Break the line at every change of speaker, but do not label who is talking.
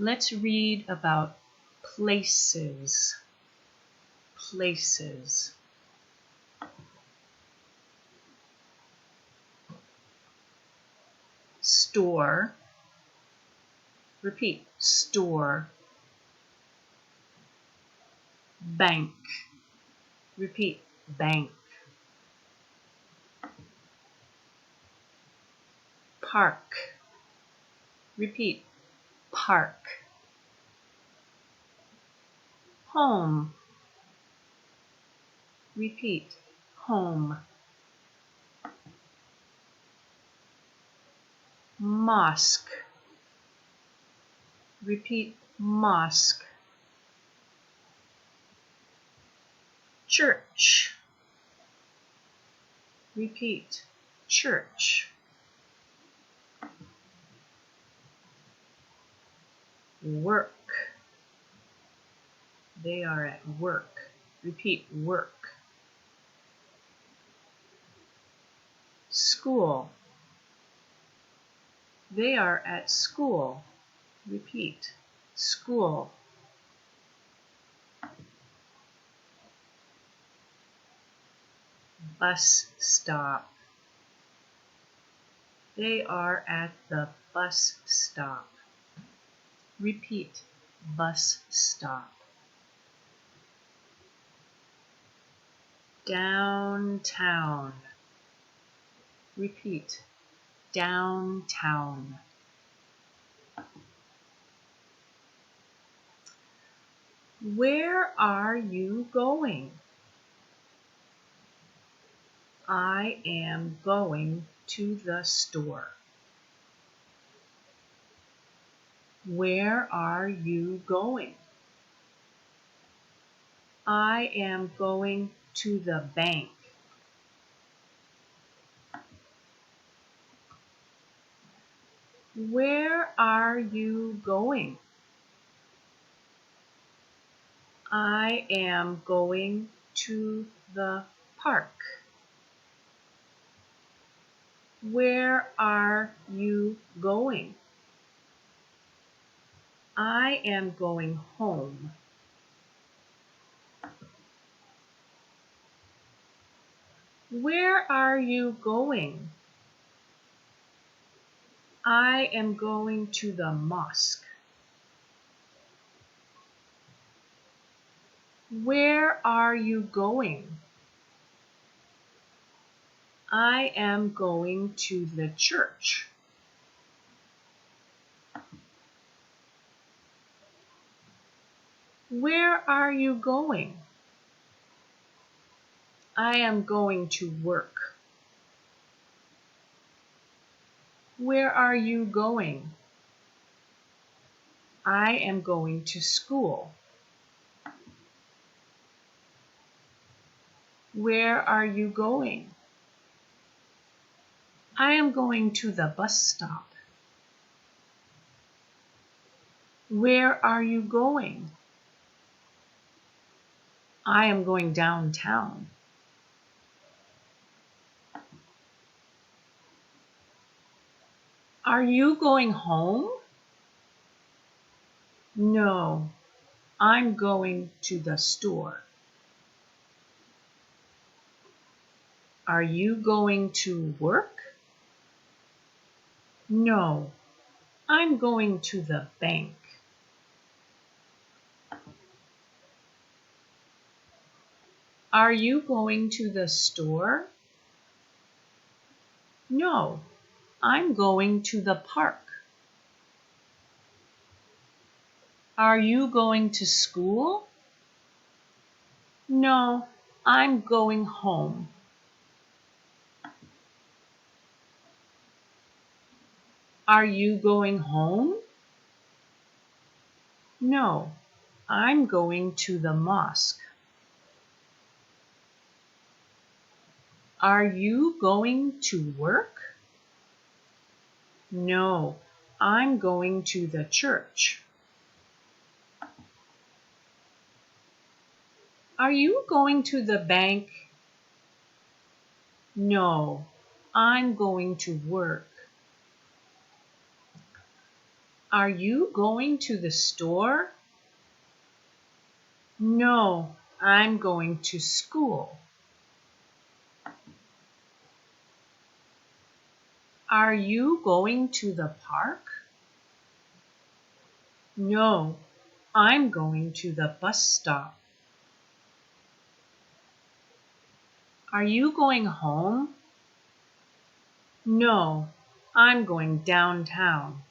Let's read about places. Places. Store. Repeat. Store. Bank. Repeat. Bank. Park. Repeat. Park. Home. Repeat. Home. Mosque. Repeat. Mosque. Church. Repeat. Church. Work. They are at work. Repeat. Work. School. They are at school. Repeat. School. Bus stop. They are at the bus stop. Repeat. Bus stop. Downtown. Repeat. Downtown. Where are you going? I am going to the store. Where are you going? I am going to the bank. Where are you going? I am going to the park. Where are you going? I am going home. Where are you going? I am going to the mosque. Where are you going? I am going to the church. Where are you going? I am going to work. Where are you going? I am going to school. Where are you going? I am going to the bus stop. Where are you going? I am going downtown. Are you going home? No, I'm going to the store. Are you going to work? No, I'm going to the bank. Are you going to the store? No, I'm going to the park. Are you going to school? No, I'm going home. Are you going home? No, I'm going to the mosque. Are you going to work? No, I'm going to the church. Are you going to the bank? No, I'm going to work. Are you going to the store? No, I'm going to school. Are you going to the park? No, I'm going to the bus stop. Are you going home? No, I'm going downtown.